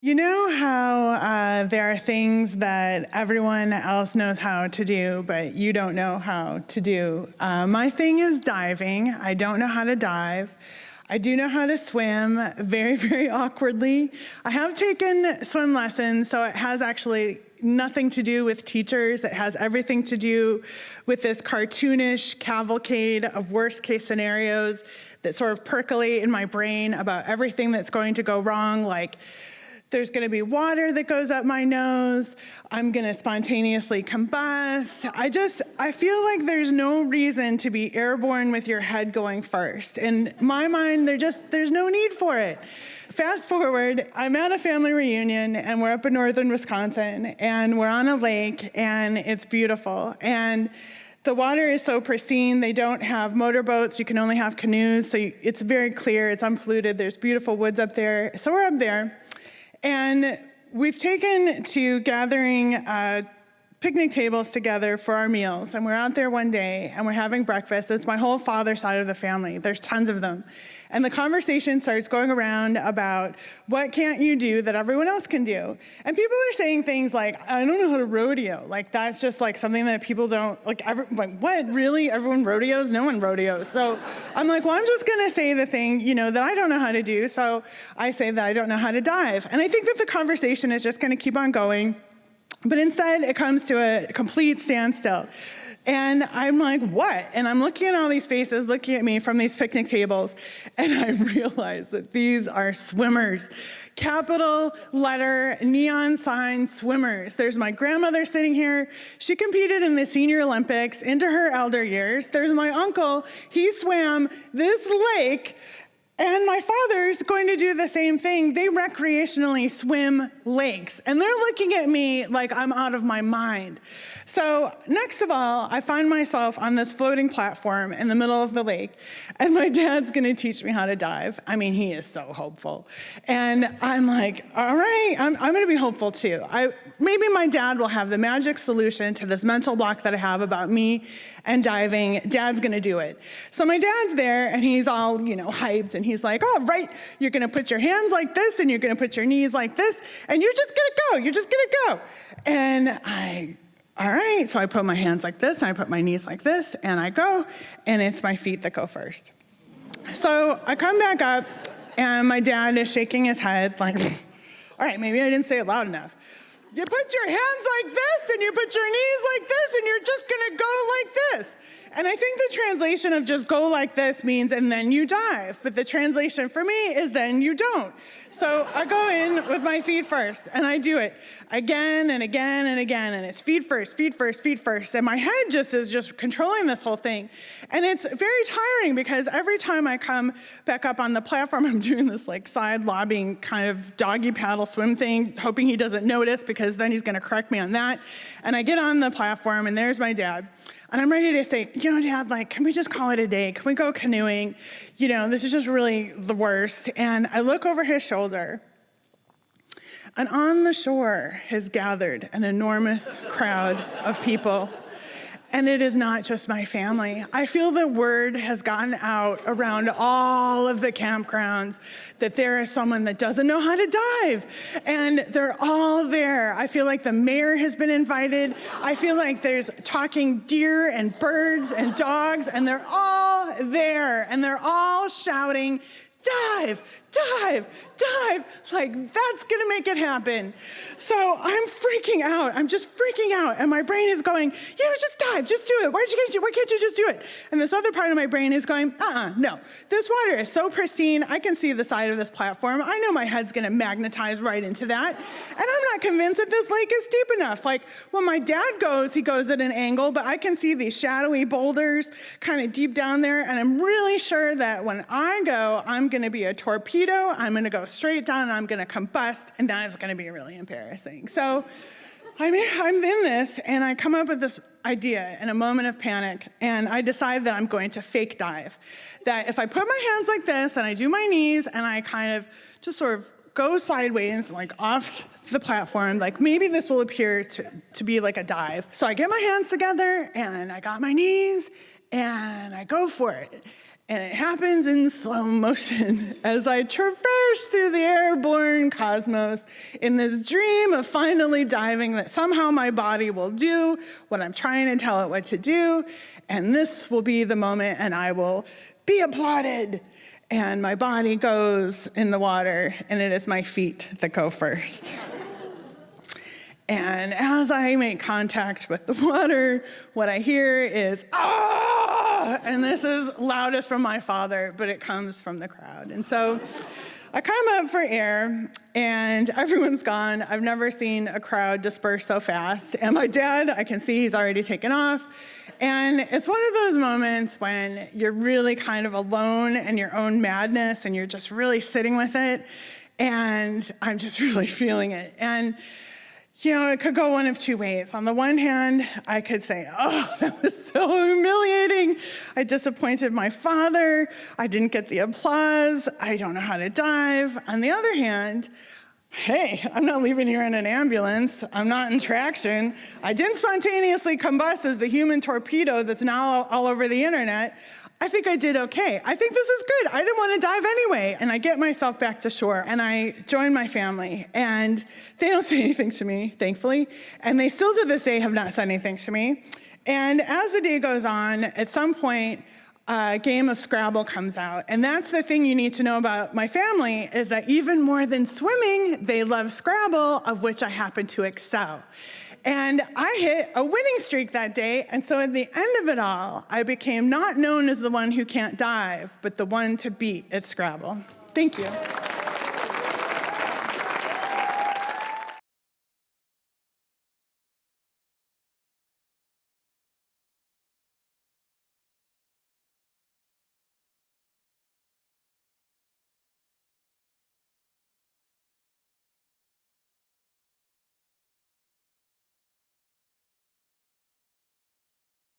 You know how there are things that everyone else knows how to do, but you don't know how to do? My thing is diving. I don't know how to dive. I do know how to swim very, very awkwardly. I have taken swim lessons, so it has actually nothing to do with teachers. It has everything to do with this cartoonish cavalcade of worst case scenarios that sort of percolate in my brain about everything that's going to go wrong, like there's going to be water that goes up my nose. I'm going to spontaneously combust. I feel like there's no reason to be airborne with your head going first. In my mind, there's no need for it. Fast forward, I'm at a family reunion, and we're up in northern Wisconsin, and we're on a lake, and it's beautiful. And the water is so pristine. They don't have motorboats. You can only have canoes, so it's very clear. It's unpolluted. There's beautiful woods up there. So we're up there. And we've taken to gathering picnic tables together for our meals. And we're out there one day, and we're having breakfast. It's my whole father's side of the family. There's tons of them. And the conversation starts going around about what can't you do that everyone else can do? And people are saying things like, I don't know how to rodeo. Like, that's just like something that people don't, like what, really? Everyone rodeos? No one rodeos. So I'm like, well, I'm just gonna say the thing, that I don't know how to do. So I say that I don't know how to dive. And I think that the conversation is just gonna keep on going. But instead, it comes to a complete standstill. And I'm like, what? And I'm looking at all these faces looking at me from these picnic tables, and I realize that these are swimmers. Capital letter, neon sign swimmers. There's my grandmother sitting here. She competed in the Senior Olympics into her elder years. There's my uncle. He swam this lake. And my father's going to do the same thing. They recreationally swim lakes. And they're looking at me like I'm out of my mind. So next of all, I find myself on this floating platform in the middle of the lake. And my dad's going to teach me how to dive. I mean, he is so hopeful. And I'm like, all right, I'm going to be hopeful too. Maybe my dad will have the magic solution to this mental block that I have about me and diving. Dad's going to do it. So my dad's there, and he's all, hyped, and he's like, oh, right, you're going to put your hands like this, and you're going to put your knees like this, and you're just going to go. You're just going to go. And all right, so I put my hands like this, and I put my knees like this, and I go, and it's my feet that go first. So I come back up, and my dad is shaking his head like, all right, maybe I didn't say it loud enough. You put your hands like this, and you put your knees like this, and you're just gonna go like this. And I think the translation of just go like this means, and then you dive. But the translation for me is then you don't. So I go in with my feet first, and I do it again and again and again. And it's feet first, feet first, feet first. And my head is just controlling this whole thing. And it's very tiring because every time I come back up on the platform, I'm doing this like side lobbing kind of doggy paddle swim thing, hoping he doesn't notice because then he's gonna correct me on that. And I get on the platform, and there's my dad. And I'm ready to say, Dad, can we just call it a day? Can we go canoeing? This is just really the worst. And I look over his shoulder, and on the shore has gathered an enormous crowd of people. And it is not just my family. I feel the word has gotten out around all of the campgrounds that there is someone that doesn't know how to dive. And they're all there. I feel like the mayor has been invited. I feel like there's talking deer and birds and dogs, and they're all there. And they're all shouting, dive, dive, dive. Like, that's gonna make it happen. So I'm freaking out. I'm just freaking out. And my brain is going, just dive, just do it. Why can't you just do it? And this other part of my brain is going, no. This water is so pristine. I can see the side of this platform. I know my head's gonna magnetize right into that. And I'm not convinced that this lake is deep enough. Like, when my dad goes, he goes at an angle, but I can see these shadowy boulders kind of deep down there. And I'm really sure that when I go, I'm gonna be a torpedo. I'm gonna go straight down, and I'm gonna combust, and that is gonna be really embarrassing. So I'm in this, and I come up with this idea in a moment of panic, and I decide that I'm going to fake dive. That if I put my hands like this, and I do my knees, and I kind of just sort of go sideways, like off the platform, like maybe this will appear to be like a dive. So I get my hands together, and I got my knees, and I go for it. And it happens in slow motion as I traverse through the airborne cosmos in this dream of finally diving, that somehow my body will do what I'm trying to tell it what to do, and this will be the moment, and I will be applauded. And my body goes in the water, and it is my feet that go first. And as I make contact with the water, what I hear is, "Ah!" And this is loudest from my father, but it comes from the crowd. And so I come up for air, and everyone's gone. I've never seen a crowd disperse so fast. And my dad, I can see he's already taken off. And it's one of those moments when you're really kind of alone in your own madness, and you're just really sitting with it. And I'm just really feeling it. And you know, it could go one of two ways. On the one hand, I could say, oh, that was so humiliating. I disappointed my father. I didn't get the applause. I don't know how to dive. On the other hand, hey, I'm not leaving here in an ambulance. I'm not in traction. I didn't spontaneously combust as the human torpedo that's now all over the internet. I think I did okay. I think this is good. I didn't want to dive anyway. And I get myself back to shore, and I join my family. And they don't say anything to me, thankfully. And they still to this day have not said anything to me. And as the day goes on, at some point, a game of Scrabble comes out. And that's the thing you need to know about my family, is that even more than swimming, they love Scrabble, of which I happen to excel. And I hit a winning streak that day, and so at the end of it all, I became not known as the one who can't dive, but the one to beat at Scrabble. Thank you.